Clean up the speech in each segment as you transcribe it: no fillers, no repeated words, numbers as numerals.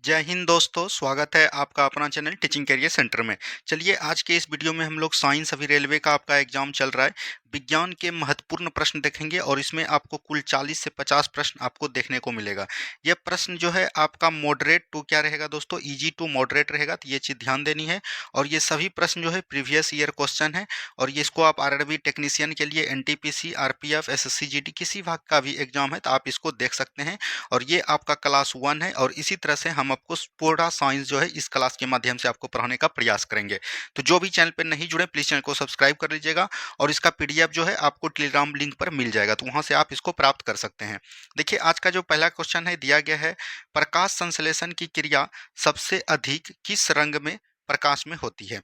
जय हिंद दोस्तों, स्वागत है आपका अपना चैनल टीचिंग करियर सेंटर में। चलिए आज के इस वीडियो में हम लोग साइंस अभी रेलवे का आपका एग्जाम चल रहा है, विज्ञान के महत्वपूर्ण प्रश्न देखेंगे और इसमें आपको कुल 40 से 50 प्रश्न आपको देखने को मिलेगा। ये प्रश्न जो है आपका मॉडरेट टू क्या रहेगा दोस्तों, इजी टू मॉडरेट रहेगा, तो ये चीज़ ध्यान देनी है। और ये सभी प्रश्न जो है प्रीवियस ईयर क्वेश्चन है और ये इसको आप आरआरबी टेक्नीशियन के लिए एनटीपीसी, आरपीएफ, एसएससी, जीडी किसी भाग का भी एग्जाम है तो आप इसको देख सकते हैं। और ये आपका क्लास 1 है और इसी तरह से हम आपको पूरा साइंस जो है इस क्लास के माध्यम से आपको पढ़ाने का प्रयास करेंगे। तो जो भी चैनल पे नहीं जुड़े प्लीज़ चैनल को सब्सक्राइब कर लीजिएगा और इसका पीडीएफ जो है आपको टेलीग्राम लिंक पर मिल जाएगा, तो वहाँ से आप इसको प्राप्त कर सकते हैं। देखिए आज का जो पहला क्वेश्चन है दिया गया है, प्रकाश संश्लेषण की क्रिया सबसे अधिक किस रंग में प्रकाश में होती है।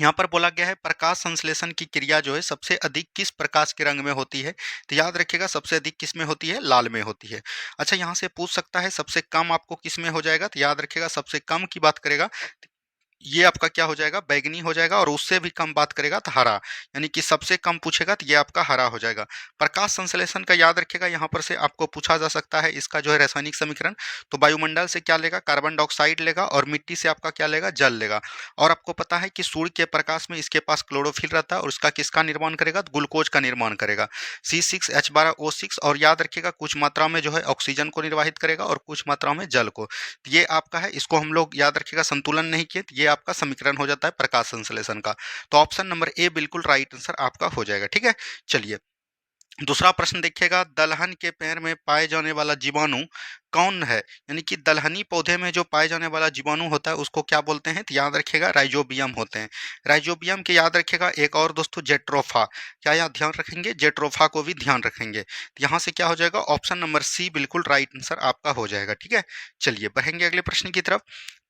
यहाँ पर बोला गया है प्रकाश संश्लेषण की क्रिया जो है सबसे अधिक किस प्रकाश के रंग में होती है, तो याद रखिएगा सबसे अधिक किस में होती है, लाल में होती है। अच्छा यहाँ से पूछ सकता है सबसे कम आपको किस में हो जाएगा, तो याद रखिएगा सबसे कम की बात करेगा ये आपका क्या हो जाएगा, बैगनी हो जाएगा। और उससे भी कम बात करेगा तो हरा, यानी कि सबसे कम पूछेगा तो ये आपका हरा हो जाएगा। प्रकाश संश्लेषण का याद रखिएगा, यहाँ पर से आपको पूछा जा सकता है इसका जो है रासायनिक समीकरण। तो वायुमंडल से क्या लेगा, कार्बन डाइऑक्साइड लेगा और मिट्टी से आपका क्या लेगा, जल लेगा। और आपको पता है कि सूर्य के प्रकाश में इसके पास क्लोरोफिल रहता है और इसका किसका निर्माण करेगा, तो ग्लूकोज का निर्माण करेगा, C6H12O6। और याद रखिएगा कुछ मात्रा में जो है ऑक्सीजन को निर्वाहित करेगा और कुछ मात्रा में जल को। तो ये आपका है, इसको हम लोग याद रखिएगा संतुलन नहीं किए तो ये आपका समीकरण हो जाता है प्रकाश संश्लेषण का। तो ऑप्शन नंबर ए बिल्कुल राइट आंसर आपका हो जाएगा। ठीक है, चलिए दूसरा प्रश्न देखिएगा, दलहन के पेड़ में पाए जाने वाला जीवाणु कौन है, यानी कि दलहनी पौधे में जो पाए जाने वाला जीवाणु होता है उसको क्या बोलते हैं, तो याद रखिएगा राइजोबियम होते हैं। राइजोबियम के याद रखिएगा एक और दोस्तों जेट्रोफा, क्या यहाँ ध्यान रखेंगे, जेट्रोफा को भी ध्यान रखेंगे। तो यहाँ से क्या हो जाएगा, ऑप्शन नंबर सी बिल्कुल राइट आंसर आपका हो जाएगा। ठीक है, चलिए बढ़ेंगे अगले प्रश्न की तरफ।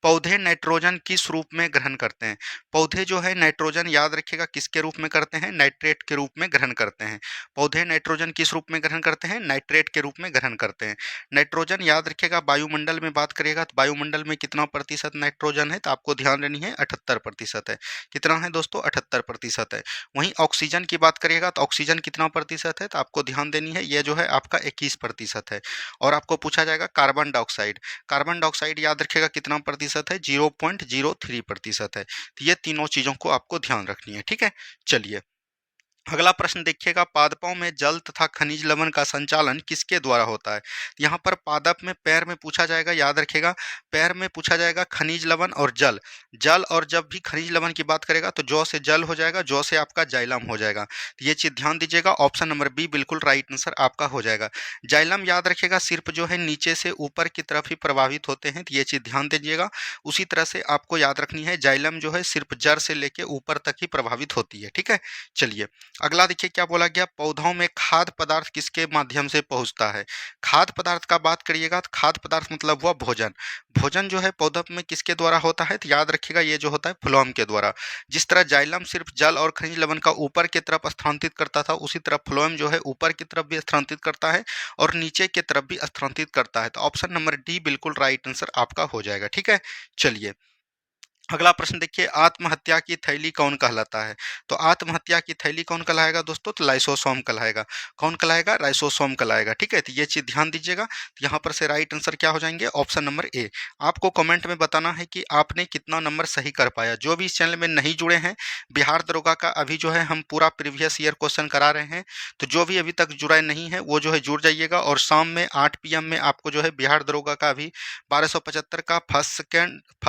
पौधे नाइट्रोजन किस रूप में ग्रहण करते हैं। पौधे जो है नाइट्रोजन याद रखिएगा किसके रूप में करते हैं, नाइट्रेट के रूप में ग्रहण करते हैं। पौधे नाइट्रोजन किस रूप में ग्रहण करते हैं, नाइट्रेट के रूप में ग्रहण करते हैं। नाइट्रोजन याद रखिएगा वायुमंडल में बात करिएगा तो वायुमंडल में कितना प्रतिशत नाइट्रोजन है, तो आपको ध्यान देनी है 78% है। कितना है दोस्तों, 78% है। वहीं ऑक्सीजन की बात करिएगा तो ऑक्सीजन कितना प्रतिशत है, तो आपको ध्यान देनी है ये जो है आपका 21% है। और आपको पूछा जाएगा कार्बन डाइऑक्साइड, कार्बन डाइऑक्साइड याद रखिएगा कितना प्रतिशत है, 0.03% है। तो ये तीनों चीज़ों को आपको ध्यान रखनी है। ठीक है, चलिए अगला प्रश्न देखिएगा, पादपों में जल तथा खनिज लवण का संचालन किसके द्वारा होता है। यहाँ पर पादप में पैर में पूछा जाएगा, याद रखिएगा पैर में पूछा जाएगा खनिज लवण और जल। जल और जब भी खनिज लवण की बात करेगा तो जौ से जल हो जाएगा, जौ से आपका जाइलम हो जाएगा। तो ये चीज़ ध्यान दीजिएगा, ऑप्शन नंबर बी बिल्कुल राइट आंसर आपका हो जाएगा। जाइलम याद रखिएगा सिर्फ जो है नीचे से ऊपर की तरफ ही प्रभावित होते हैं, तो ये चीज़ ध्यान दीजिएगा। उसी तरह से आपको याद रखनी है जाइलम जो है सिर्फ जड़ से लेके ऊपर तक ही प्रभावित होती है। ठीक है, चलिए अगला देखिए क्या बोला गया, पौधों में खाद्य पदार्थ किसके माध्यम से पहुंचता है। खाद्य पदार्थ का बात करिएगा तो खाद्य पदार्थ मतलब हुआ भोजन। भोजन जो है पौधों में किसके द्वारा होता है, तो याद रखिएगा ये जो होता है फ्लोएम के द्वारा। जिस तरह जाइलम सिर्फ जल और खनिज लवण का ऊपर की तरफ स्थानांतरित करता था, उसी तरह फ्लोएम जो है ऊपर की तरफ भी स्थानांतरित करता है और नीचे की तरफ भी स्थानांतरित करता है। तो ऑप्शन नंबर डी बिल्कुल राइट आंसर आपका हो जाएगा। ठीक है, चलिए अगला प्रश्न देखिए, आत्महत्या की थैली कौन कहलाता है। तो आत्महत्या की थैली कौन कहलाएगा दोस्तों, तो लाइसोसोम कहलाएगा। कौन कहलाएगा, लाइसोसोम कहलाएगा। ठीक है, तो ये चीज़ ध्यान दीजिएगा। तो यहाँ पर से राइट आंसर क्या हो जाएंगे, ऑप्शन नंबर ए। आपको कमेंट में बताना है कि आपने कितना नंबर सही कर पाया। जो भी इस चैनल में नहीं जुड़े हैं, बिहार दरोगा का अभी जो है हम पूरा प्रीवियस ईयर क्वेश्चन करा रहे हैं, तो जो भी अभी तक जुड़ा नहीं है वो जो है जुड़ जाइएगा। और शाम में 8 PM में आपको जो है बिहार दरोगा का अभी 1275 का फर्स्ट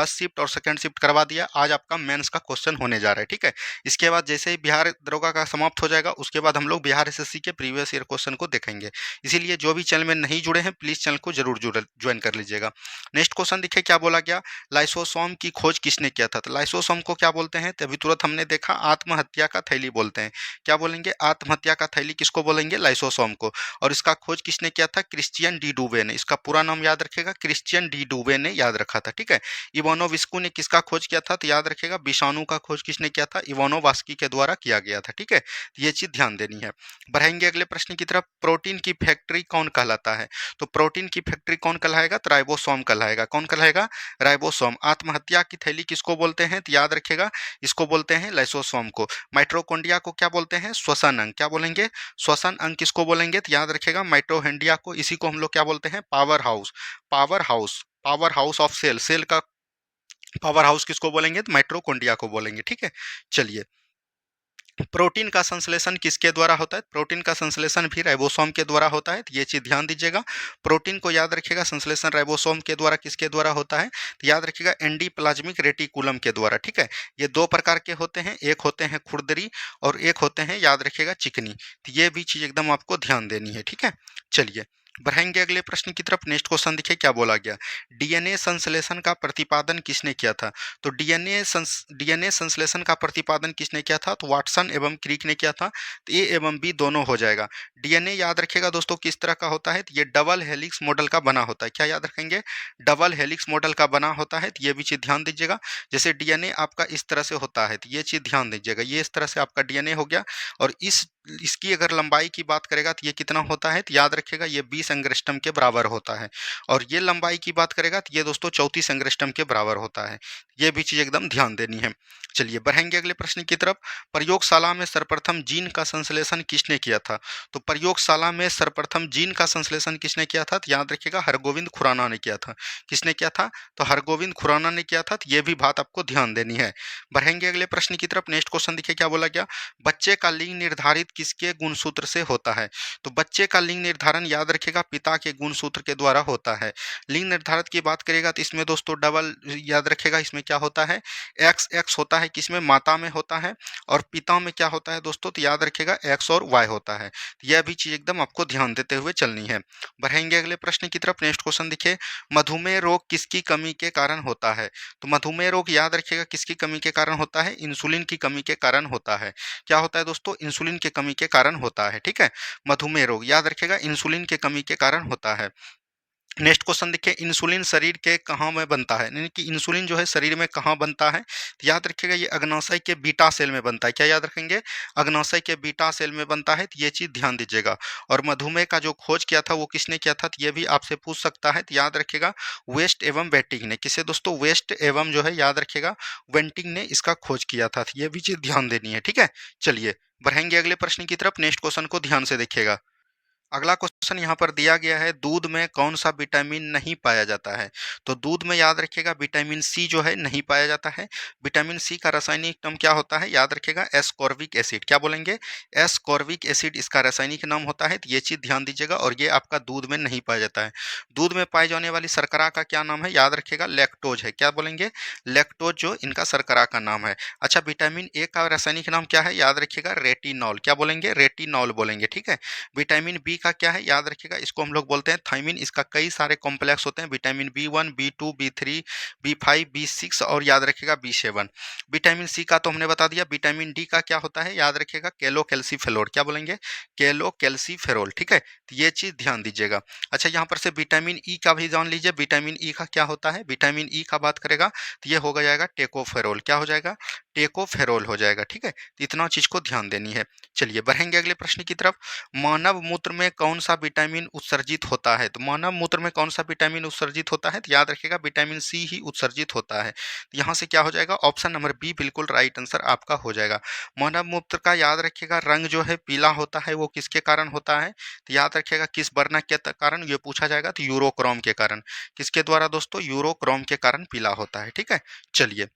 शिफ्ट और सेकंड शिफ्ट करवा दिया। आज आपका मेंस का क्वेश्चन होने जा रहा है। ठीक है, इसके बाद जैसे ही बिहार दरोगा का समाप्त हो जाएगा उसके बाद हम लोग बिहार एसएससी के प्रीवियस ईयर क्वेश्चन को देखेंगे। इसीलिए जो भी चैनल में नहीं जुड़े हैं प्लीज चैनल को जरूर ज्वाइन कर लीजिएगा। नेक्स्ट क्वेश्चन देखिए क्या बोला गया, लाइसोसोम की खोज किसने किया था। तो लाइसोसोम को क्या बोलते हैं, तो अभी तुरंत हमने देखा आत्महत्या का थैली बोलते हैं। क्या बोलेंगे, आत्महत्या का थैली किसको बोलेंगे, लाइसोसोम को। और इसका खोज किसने किया था, क्रिश्चियन डी डुबे ने। इसका पूरा नाम याद रखेगा, क्रिश्चियन डी डुबे ने याद रखा था। ठीक है, इवानोविस्कू ने किसका खोज किया था, तो याद रखेगा विषाणु का खोज किसने किया था, इवानोवास्की के द्वारा किया गया था। ठीक है, तो ये चीज ध्यान देनी है। बढ़ेंगे अगले प्रश्न की तरफ, प्रोटीन की फैक्ट्री कौन कहलाता है। तो प्रोटीन की फैक्ट्री कौन कहलाएगा, तो राइबोसोम कहलाएगा। कौन कहलाएगा, राइबोसोम। आत्महत्या की थैली किसको बोलते हैं, तो याद रखेगा इसको बोलते हैं लाइसोसोम को। माइट्रोकॉन्ड्रिया को क्या बोलते हैं, श्वसन अंग। क्या बोलेंगे, श्वसन अंग किसको बोलेंगे, तो याद रखेगा माइट्रोहेंड्रिया को। इसी को हम लोग क्या बोलते हैं, powerhouse. Powerhouse powerhouse of cell, cell का पावर हाउस किसको बोलेंगे? तो माइटोकॉन्ड्रिया को बोलेंगे, ठीक है। चलिए, प्रोटीन का संश्लेषण किसके द्वारा होता है? प्रोटीन का संश्लेषण भी राइबोसोम के द्वारा होता है, तो ये चीज ध्यान दीजिएगा। प्रोटीन को याद रखिएगा, संश्लेषण राइबोसोम के द्वारा किसके द्वारा होता है? तो याद रखिएगा एंडीप्लाज्मिक रेटिकुलम के द्वारा, ठीक है। ये दो प्रकार के होते हैं, एक होते हैं खुरदरी और एक होते हैं, याद रखिएगा, चिकनी। तो ये भी चीज एकदम आपको ध्यान देनी है, ठीक है। चलिए, बढ़ेंगे अगले प्रश्न की तरफ। नेक्स्ट क्वेश्चन देखिए क्या बोला गया। डीएनए संश्लेषण का प्रतिपादन किसने किया था? तो डीएनए संश्लेषण का प्रतिपादन किसने किया था? तो वाटसन एवं क्रिक ने किया था। तो ए एवं बी दोनों हो जाएगा। डीएनए याद रखिएगा दोस्तों किस तरह का होता है? तो ये डबल हेलिक्स मॉडल का बना होता है। क्या याद रखेंगे? डबल हेलिक्स मॉडल का बना होता है। तो ये भी चीज ध्यान दीजिएगा। जैसे डीएनए आपका इस तरह से होता है, तो ये चीज ध्यान दीजिएगा, ये इस तरह से आपका डीएनए हो गया। और इसकी अगर लंबाई की बात करेगा तो ये कितना होता है? तो याद रखिएगा ये 20 एंगस्ट्रॉम के बराबर होता है। और ये लंबाई की बात करेगा तो ये दोस्तों 34 एंगस्ट्रॉम के बराबर होता है। ये भी चीज एकदम ध्यान देनी है। चलिए, बढ़ेंगे अगले प्रश्न की तरफ। प्रयोगशाला में सर्वप्रथम जीन का संश्लेषण किसने किया था? तो प्रयोगशाला में सर्वप्रथम जीन का संश्लेषण किसने किया था? तो याद रखिएगा हरगोविंद खुराना ने किया था। किसने किया था? तो हरगोविंद खुराना ने किया था। तो ये भी बात आपको ध्यान देनी है। बढ़ेंगे अगले प्रश्न की तरफ। नेक्स्ट क्वेश्चन देखिए क्या बोला गया। बच्चे का लिंग निर्धारित किसके गुणसूत्र से होता है? तो बच्चे का लिंग निर्धारण याद रखिएगा पिता के गुणसूत्र के द्वारा होता है। लिंग निर्धारित की बात करेगा तो इसमें दोस्तों डबल याद रखेगा, इसमें क्या होता है? एक्स एक्स होता है, किसमें? माता में होता है। और पिता में क्या होता है दोस्तों? तो याद रखेगा एक्स और वाई होता है। यह भी चीज एकदम आपको ध्यान देते हुए चलनी है। बढ़ेंगे अगले प्रश्न की तरफ। नेक्स्ट क्वेश्चन देखिए, मधुमेह रोग किसकी कमी के कारण होता है? तो मधुमेह रोग याद रखिएगा किसकी कमी के कारण होता है? इंसुलिन की कमी के कारण होता है। क्या होता है दोस्तों? इंसुलिन की कमी के कारण होता है, ठीक है। मधुमेह रोग याद रखिएगा इंसुलिन की कमी के कारण होता है। नेक्स्ट क्वेश्चन देखिए, इंसुलिन शरीर के कहाँ में बनता है? यानी कि इंसुलिन जो है शरीर में कहाँ बनता है? तो याद रखिएगा ये अग्नाशय के बीटा सेल में बनता है। क्या याद रखेंगे? अग्नाशय के बीटा सेल में बनता है। तो ये चीज ध्यान दीजिएगा। और मधुमेह का जो खोज किया था वो किसने किया था? तो ये भी आपसे पूछ सकता है। तो याद रखिएगा वेस्ट एवं बेंटिंग ने। किसे दोस्तों? वेस्ट एवं जो है याद रखिएगा बेंटिंग ने इसका खोज किया था। तो ये भी चीज ध्यान देनी है, ठीक है। चलिए, बढ़ेंगे अगले प्रश्न की तरफ। नेक्स्ट क्वेश्चन को ध्यान से देखिएगा। अगला क्वेश्चन यहाँ पर दिया गया है, दूध में कौन सा विटामिन नहीं पाया जाता है? तो दूध में याद रखिएगा विटामिन सी जो है नहीं पाया जाता है। विटामिन सी का रासायनिक नाम क्या होता है? याद रखिएगा एस्कॉर्बिक एसिड। क्या बोलेंगे? एस्कॉर्बिक एसिड इसका रासायनिक नाम होता है। तो ये चीज ध्यान दीजिएगा। और ये आपका दूध में नहीं पाया जाता है। दूध में पाई जाने वाली शर्करा का क्या नाम है? याद रखिएगा लैक्टोज है। क्या बोलेंगे? लैक्टोज जो इनका शर्करा का नाम है। अच्छा, विटामिन ए का रासायनिक नाम क्या है? याद रखिएगा रेटिनॉल। क्या बोलेंगे? रेटिनॉल बोलेंगे, ठीक है। विटामिन बी का क्या है? याद रखिएगा इसको हम लोग बोलते हैं थायमिन। इसका कई सारे कॉम्प्लेक्स होते हैं, vitamin B 1 B 2 B 3 B 5 B 6 और याद रखिएगा बी 7। विटामिन सी का तो हमने बता दिया। विटामिन डी का क्या होता है? याद रखिएगा कैलोकैल्सिफेरोल। क्या बोलेंगे? कैलोकैल्सिफेरोल, ठीक है। तो ये चीज ध्यान दीजिएगा। अच्छा, यहाँ पर से विटामिन ई का भी जान लीजिए। विटामिन ई का क्या होता है? विटामिन ई का बात करेगा तो ये हो जाएगा टेकोफेरोल। क्या हो जाएगा? टेकोफेरोल हो जाएगा, ठीक है। तो इतना चीज को ध्यान देनी है। चलिए, बढ़ेंगे अगले प्रश्न की तरफ। मानव मूत्र में कौन सा विटामिन उत्सर्जित होता है? तो मानव मूत्र में कौन सा विटामिन उत्सर्जित होता है? तो याद रखिएगा विटामिन सी ही उत्सर्जित होता है। तो यहाँ से क्या हो जाएगा? ऑप्शन नंबर बी बिल्कुल राइट आंसर आपका हो जाएगा। मानव मूत्र का याद रखिएगा रंग जो है पीला होता है, वो किसके कारण होता है? तो याद रखिएगा किस वर्णक के कारण ये पूछा जाएगा? तो यूरोक्रोम के कारण। किसके द्वारा दोस्तों? यूरोक्रोम के कारण पीला होता है, ठीक है। चलिए,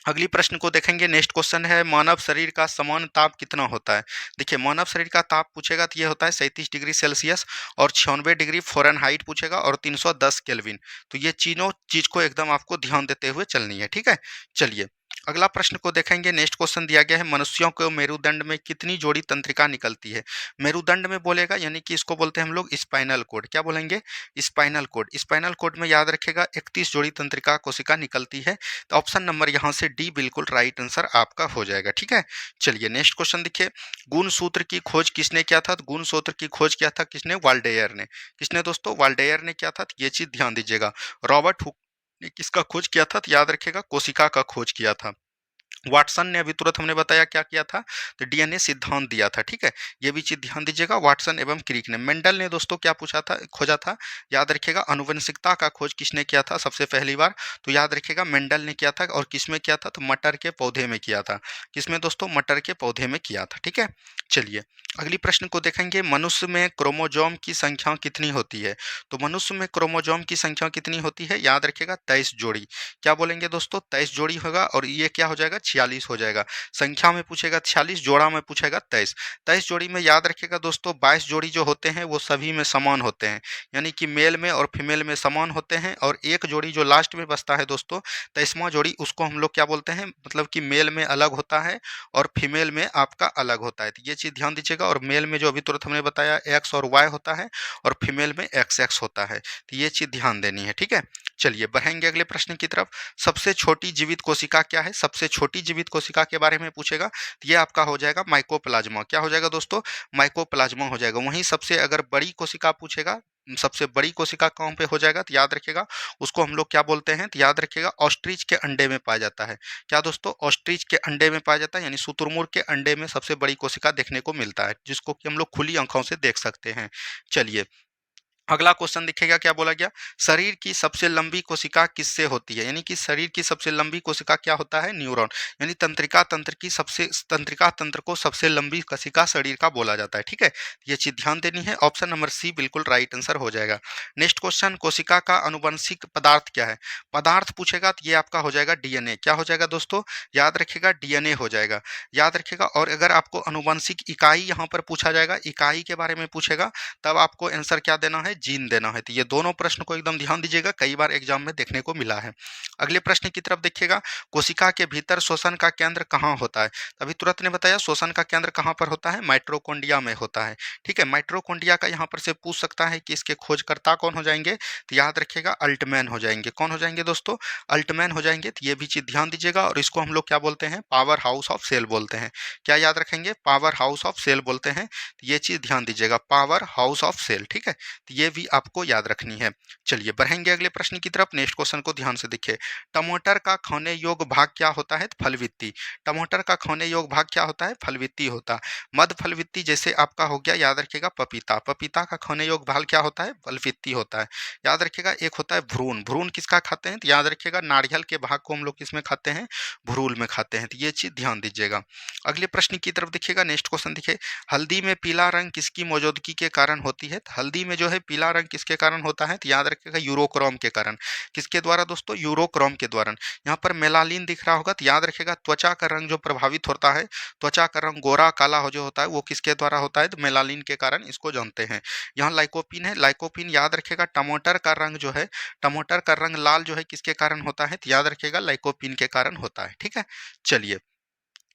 अगली प्रश्न को देखेंगे। नेक्स्ट क्वेश्चन है, मानव शरीर का समान ताप कितना होता है? देखिए, मानव शरीर का ताप पूछेगा तो ये होता है 37 डिग्री सेल्सियस और 96 डिग्री फ़ारेनहाइट पूछेगा और 310 केल्विन। तो ये तीनों चीज को एकदम आपको ध्यान देते हुए चलनी है, ठीक है। चलिए, अगला प्रश्न को देखेंगे। नेक्स्ट क्वेश्चन दिया गया है, मनुष्यों को मेरुदंड में कितनी जोड़ी तंत्रिका निकलती है? मेरुदंड में बोलेगा यानी कि इसको बोलते हैं हम लोग स्पाइनल कोड। क्या बोलेंगे? Spinal cord. स्पाइनल कोड में याद रखेगा 31 जोड़ी तंत्रिका कोशिका निकलती है। तो ऑप्शन नंबर यहाँ से डी बिल्कुल राइट आंसर आपका हो जाएगा, ठीक है। चलिए, नेक्स्ट क्वेश्चन देखिए, गुण सूत्र की खोज किसने किया था? तो गुण सूत्र की खोज किया था किसने? वाल्डेयर ने। किसने दोस्तों? वाल्डेयर ने किया था। तो ये चीज ध्यान दीजिएगा। रॉबर्ट हुक ने किसका खोज किया था? तो याद रखिएगा कोशिका का खोज किया था। वाटसन ने अभी तुरंत हमने बताया क्या किया था, तो डीएनए सिद्धांत दिया था, ठीक है। ये भी चीज ध्यान दीजिएगा, वाटसन एवं क्रिक ने। मेंडल ने दोस्तों क्या पूछा था, खोजा था, याद रखिएगा, आनुवंशिकता का खोज किसने किया था सबसे पहली बार, तो याद रखिएगा मेंडल ने किया था। और किसमें किया था, तो मटर के पौधे में किया था। किसमें दोस्तों, मटर के पौधे में किया था, ठीक है। चलिए अगली प्रश्न को देखेंगे, मनुष्य में क्रोमोजोम की संख्या कितनी होती है। तो मनुष्य में क्रोमोजोम की संख्या कितनी होती है, याद रखिएगा 23 जोड़ी। क्या बोलेंगे दोस्तों, 23 जोड़ी होगा, और ये क्या हो जाएगा, 46 हो जाएगा। संख्या में पूछेगा 46, जोड़ा में पूछेगा 23। 23 जोड़ी में याद रखिएगा दोस्तों, 22 जोड़ी जो होते हैं वो सभी में समान होते हैं, यानी कि मेल में और फीमेल में समान होते हैं। और एक जोड़ी जो लास्ट में बचता है दोस्तों, 23वां जोड़ी, उसको हम लोग क्या बोलते हैं, मतलब कि मेल में अलग होता है और फीमेल में आपका अलग होता है। तो ये चीज़ ध्यान दीजिएगा। और मेल में जो अभी तुरंत हमने बताया एक्स और वाई होता है, और फीमेल में एक्स एक्स होता है। तो ये चीज़ ध्यान देनी है, ठीक है। चलिए बढ़ेंगे अगले प्रश्न की तरफ। सबसे छोटी जीवित कोशिका क्या है, सबसे छोटी जीवित कोशिका के बारे में पूछेगा, तो ये आपका हो जाएगा माइकोप्लाज्मा। क्या हो जाएगा दोस्तों, माइकोप्लाज्मा हो जाएगा। वहीं सबसे अगर बड़ी कोशिका पूछेगा, सबसे बड़ी कोशिका कहाँ पे हो जाएगा, तो याद रखिएगा उसको हम लोग क्या बोलते हैं, तो याद रखिएगा ऑस्ट्रिच के अंडे में पाया जाता है। क्या दोस्तों, ऑस्ट्रिच के अंडे में पाया जाता है, यानी शुतुरमुर्ग के अंडे में सबसे बड़ी कोशिका देखने को मिलता है, जिसको कि हम लोग खुली आंखों से देख सकते हैं। चलिए अगला क्वेश्चन दिखेगा, क्या बोला गया, शरीर की सबसे लंबी कोशिका किससे होती है, यानी कि शरीर की सबसे लंबी कोशिका क्या होता है, न्यूरॉन। यानी तंत्रिका तंत्र की सबसे, तंत्रिका तंत्र को सबसे लंबी कोशिका शरीर का बोला जाता है, ठीक है। ये चीज ध्यान देनी है। ऑप्शन नंबर सी बिल्कुल राइट आंसर हो जाएगा। नेक्स्ट क्वेश्चन, कोशिका का अनुवंशिक पदार्थ क्या है। पदार्थ पूछेगा तो ये आपका हो जाएगा डीएनए। क्या हो जाएगा दोस्तों, याद रखिएगा डीएनए हो जाएगा, याद रखिएगा। और अगर आपको अनुवंशिक इकाई यहाँ पर पूछा जाएगा, इकाई के बारे में पूछेगा, तब आपको आंसर क्या देना है, जीन देना है। तो ये दोनों प्रश्न को एकदम ध्यान दीजिएगा, कई बार एग्जाम में देखने को मिला है। अगले प्रश्न की तरफ देखिएगा, कोशिका के भीतर श्वसन का केंद्र कहाँ होता है। अभी तुरंत ने बताया श्वसन का केंद्र कहाँ पर होता है, माइट्रोकोन्ड्रिया में होता है, ठीक है। माइट्रोकोन्ड्रिया का यहाँ पर से पूछ सकता है कि इसके खोजकर्ता कौन हो जाएंगे, तो याद रखिएगा अल्टमैन हो जाएंगे। कौन हो जाएंगे दोस्तों, अल्टमैन हो जाएंगे। तो ये भी चीज ध्यान दीजिएगा। और इसको हम लोग क्या बोलते हैं, पावर हाउस ऑफ सेल बोलते हैं। क्या याद रखेंगे, पावर हाउस ऑफ सेल बोलते हैं। तो ये चीज ध्यान दीजिएगा, पावर हाउस ऑफ सेल, ठीक है। तो ये भी आपको याद रखनी है। चलिए बढ़ेंगे अगले प्रश्न की तरफ। नेक्स्ट क्वेश्चन को ध्यान से देखिए, टमाटर का खाने योग्य भाग क्या होता है, तो फलवित्ती। टमाटर का खाने योग्य भाग क्या होता है, फलवित्ती होता है। मध्य फलवित्ती जैसे आपका हो गया, याद रखिएगा पपीता। पपीता का खाने योग्य भाग क्या होता है, फलवित्ती होता है। याद रखिएगा एक होता है भ्रूण। भ्रूण किसका खाते हैं, तो याद रखिएगा नारियल के भाग को हम लोग किसमें खाते हैं, भ्रूण में खाते हैं। तो ये चीज ध्यान दीजिएगा। अगले प्रश्न की तरफ देखिएगा, नेक्स्ट क्वेश्चन देखिए, हल्दी में पीला रंग किसकी मौजूदगी के कारण होती है। तो हल्दी में जो है पीला रंग किसके कारण होता है, तो याद रखिएगा यूरोक्रोम के कारण। किसके द्वारा दोस्तों, यूरोक्रोम के द्वारा। यहाँ पर मेलानिन दिख रहा होगा, तो याद रखिएगा त्वचा का रंग जो प्रभावित होता है, त्वचा का रंग गोरा काला हो जो होता है, वो किसके द्वारा होता है, तो मेलानिन के कारण, इसको जानते हैं। यहाँ लाइकोपिन है, लाइकोपिन याद रखिएगा। टमाटर का रंग जो है, टमाटर का रंग लाल जो है किसके कारण होता है, तो याद रखिएगा लाइकोपिन के कारण होता है, ठीक है। चलिए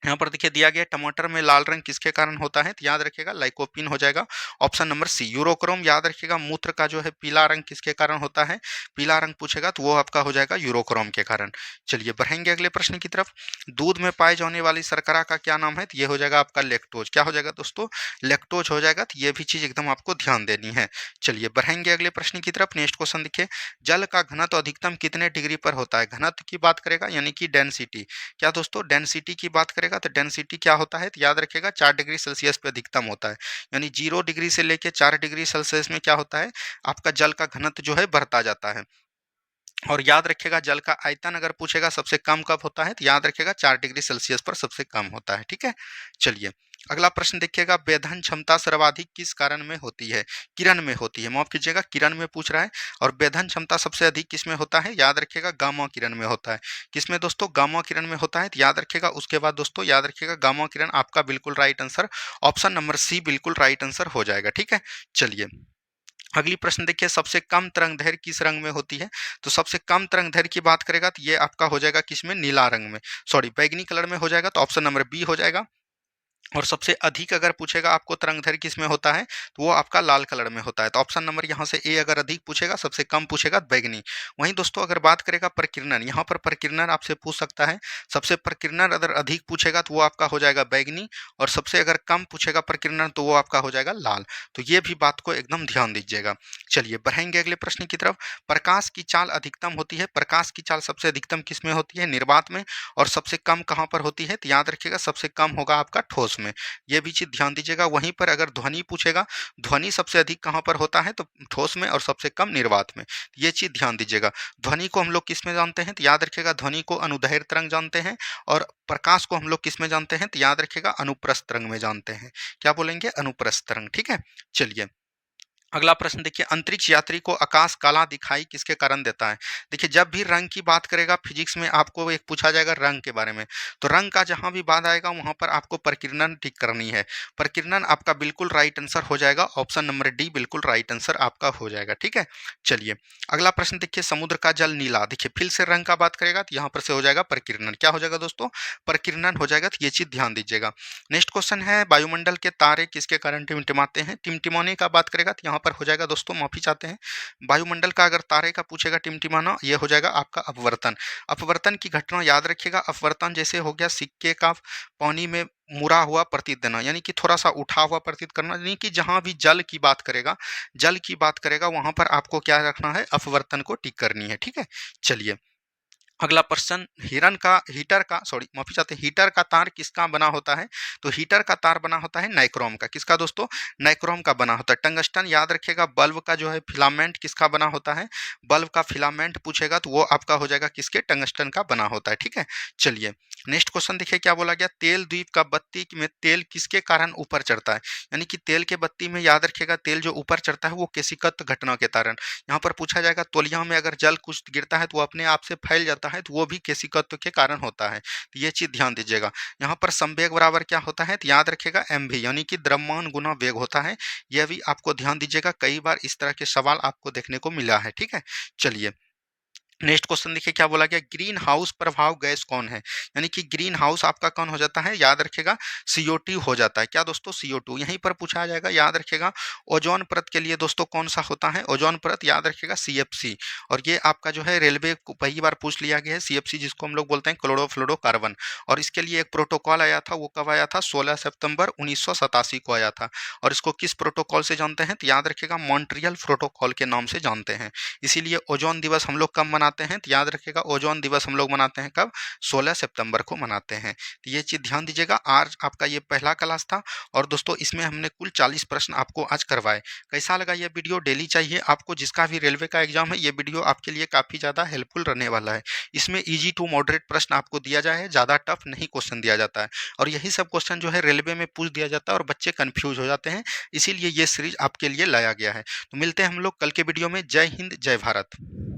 यहाँ पर देखिए दिया गया टमाटर में लाल रंग किसके कारण होता है, तो याद रखिएगा लाइकोपिन हो जाएगा। Option number C urochrome. याद रखिएगा मूत्र का जो है पीला रंग किसके कारण होता है, पीला रंग पूछेगा तो वो आपका हो जाएगा यूरोक्रोम के कारण। चलिए बढ़ेंगे अगले प्रश्न की तरफ, दूध में पाए जाने वाली शर्करा का क्या नाम है, तो ये हो जाएगा आपका लेक्टोज। क्या हो जाएगा दोस्तों, लेक्टोज हो जाएगा। तो ये भी चीज एकदम आपको ध्यान देनी है। चलिए बढ़ेंगे अगले प्रश्न की तरफ। नेक्स्ट क्वेश्चन देखिए, जल का घनत्व अधिकतम कितने डिग्री पर होता है। घनत्व की बात करेगा, यानी कि डेंसिटी। क्या दोस्तों, डेंसिटी की बात करेगा, तो डेंसिटी क्या होता है, तो याद रखिएगा 4 डिग्री सेल्सियस पे अधिकतम होता है। यानी 0 डिग्री से लेके 4 डिग्री सेल्सियस में क्या होता है, आपका जल का घनत्व जो है बढ़ता जाता है। और याद रखिएगा जल का आयतन अगर पूछेगा सबसे कम कब होता है, तो याद रखिएगा 4 डिग्री सेल्सियस पर सबसे कम होता है, ठीक है। चलिए अगला प्रश्न देखिएगा, वेधन क्षमता सर्वाधिक किस कारण में होती है, किरण में होती है, माफ कीजिएगा किरण में पूछ रहा है। और वेधन क्षमता सबसे अधिक किस में होता है, याद रखिएगा गामा किरण में होता है। किसमें दोस्तों, गामा किरण में होता है। तो याद रखिएगा उसके बाद दोस्तों याद रखिएगा गामा किरण आपका बिल्कुल right answer, option number C बिल्कुल राइट आंसर हो जाएगा, ठीक है। चलिए अगली प्रश्न देखिए, सबसे कम तरंग दैर्घ्य किस रंग में होती है। तो सबसे कम तरंग दैर्घ्य की बात करेगा तो ये आपका हो जाएगा किसमें, नीला रंग में, सॉरी बैगनी कलर में हो जाएगा। तो ऑप्शन नंबर बी हो जाएगा। और सबसे अधिक अगर पूछेगा आपको तरंगदैर्घ्य किसमें होता है, तो वो आपका लाल कलर में होता है। तो ऑप्शन नंबर यहाँ से ए अगर अधिक पूछेगा, सबसे कम पूछेगा बैंगनी। वहीं दोस्तों अगर बात करेगा प्रकीर्णन, यहाँ पर प्रकीर्णन आपसे पूछ सकता है। सबसे प्रकीर्णन अगर अधिक पूछेगा तो वो आपका हो जाएगा बैंगनी, और सबसे अगर कम पूछेगा प्रकीर्णन तो वो आपका हो जाएगा लाल। तो ये भी बात को एकदम ध्यान दीजिएगा। चलिए बढ़ेंगे अगले प्रश्न की तरफ। प्रकाश की चाल अधिकतम होती है, प्रकाश की चाल सबसे अधिकतम किसमें होती है, निर्वात में। और सबसे कम कहाँ पर होती है, तो याद रखिएगा सबसे कम होगा आपका ठोस में। ये भी चीज़ ध्यान दीजिएगा। वहीं पर अगर ध्वनि पूछेगा, ध्वनि सबसे अधिक कहाँ पर होता है, तो ठोस में, और सबसे कम निर्वात में। ये चीज़ ध्यान दीजिएगा। ध्वनि को हम लोग किस में जानते हैं, तो याद रखिएगा ध्वनि को अनुदैर्घ्य तरंग जानते हैं, और प्रकाश को हम लोग किस में जानते हैं, तो याद रखिएगा अनुप्रस्थ तरंग में जानते हैं। क्या बोलेंगे, अनुप्रस्थ तरंग। ठीक है। चलिए अगला प्रश्न देखिए, अंतरिक्ष यात्री को आकाश काला दिखाई किसके कारण देता है। देखिए जब भी रंग की बात करेगा फिजिक्स में, आपको एक पूछा जाएगा रंग के बारे में, तो रंग का जहां भी बात आएगा वहां पर आपको प्रकीर्णन टिक करनी है। प्रकीर्णन आपका बिल्कुल राइट आंसर हो जाएगा। ऑप्शन नंबर डी बिल्कुल राइट आंसर आपका हो जाएगा। ठीक है। चलिए अगला प्रश्न देखिए, समुद्र का जल नीला। देखिए फिर से रंग का बात करेगा तो यहाँ पर से हो जाएगा प्रकीर्णन। क्या हो जाएगा दोस्तों, प्रकीर्णन हो जाएगा। तो ये चीज ध्यान दीजिएगा। नेक्स्ट क्वेश्चन है, वायुमंडल के तारे किसके कारण टिमटिमाते हैं। टिमटिमाने का बात करेगा तो यहाँ पर हो जाएगा दोस्तों, माफी चाहते हैं, वायुमंडल का अगर तारे का पूछेगा टिमटिमाना, ये हो जाएगा आपका अपवर्तन। अपवर्तन की घटना याद रखिएगा। अपवर्तन जैसे हो गया सिक्के का पानी में मुड़ा हुआ प्रतीत देना, यानी कि थोड़ा सा उठा हुआ प्रतीत करना, यानी कि जहां भी जल की बात करेगा, जल की बात करेगा वहां पर आपको क्या रखना है, अपवर्तन को टिक करनी है। ठीक है। चलिए अगला प्रश्न, हिरन का हीटर का सॉरी माफी चाहते हैं, हीटर का तार किसका बना होता है। तो हीटर का तार बना होता है नाइक्रोम का। किसका दोस्तों, नाइक्रोम का बना होता है। टंगस्टन याद रखिएगा। बल्ब का जो है फिलामेंट किसका बना होता है, बल्ब का फिलामेंट पूछेगा तो वो आपका हो जाएगा किसके, टंगस्टन का बना होता है। ठीक है। चलिए नेक्स्ट क्वेश्चन देखिए क्या बोला गया, तेल द्वीप का बत्ती में तेल किसके कारण ऊपर चढ़ता है। यानी कि तेल के बत्ती में याद रखिएगा तेल जो ऊपर चढ़ता है वो केशिकत घटना के कारण। यहाँ पर पूछा जाएगा तौलिया में अगर जल कुछ गिरता है तो वो अपने आप से फैल जाता है, तो वो भी केशिकत्व के कारण होता है। तो ये चीज ध्यान दीजिएगा। यहाँ पर संवेग बराबर क्या होता है, तो याद रखिएगा mv, यानी कि द्रव्यमान गुना वेग होता है। यह भी आपको ध्यान दीजिएगा, कई बार इस तरह के सवाल आपको देखने को मिला है। ठीक है। चलिए नेक्स्ट क्वेश्चन देखिए क्या बोला गया, ग्रीन हाउस प्रभाव गैस कौन है। यानी कि ग्रीन हाउस आपका कौन हो जाता है, याद रखिएगा CO2 हो जाता है। क्या दोस्तों, CO2। यहीं पर पूछा जाएगा, याद रखिएगा ओजोन परत के लिए दोस्तों कौन सा होता है, ओजोन परत याद रखिएगा CFC। और ये आपका जो है रेलवे को पहली बार पूछ लिया गया है, CFC जिसको हम लोग बोलते हैं क्लोरोफ्लोरोकार्बन। और इसके लिए एक प्रोटोकॉल आया था, वो कब आया था, 16 सितंबर 1987 को आया था। और इसको किस प्रोटोकॉल से जानते हैं, तो याद रखिएगा मॉन्ट्रियल प्रोटोकॉल के नाम से जानते हैं। इसीलिए ओजोन दिवस हम लोग कब मनाते हैं, तो याद रखिएगा ओजोन दिवस हम लोग मनाते हैं कब, 16 सितंबर को मनाते हैं। तो ये चीज़ ध्यान दीजिएगा। आज आपका ये पहला क्लास था, और दोस्तों इसमें हमने कुल 40 प्रश्न आपको आज करवाए। कैसा लगा ये वीडियो, डेली चाहिए आपको जिसका भी रेलवे का एग्जाम है, ये वीडियो आपके लिए काफ़ी ज़्यादा हेल्पफुल रहने वाला है। इसमें ईजी टू मॉडरेट प्रश्न आपको दिया जाए है, ज़्यादा टफ नहीं क्वेश्चन दिया जाता है। और यही सब क्वेश्चन जो है रेलवे में पूछ दिया जाता है और बच्चे कन्फ्यूज हो जाते हैं, इसीलिए ये सीरीज आपके लिए लाया गया है। तो मिलते हैं हम लोग कल के वीडियो में। जय हिंद, जय भारत।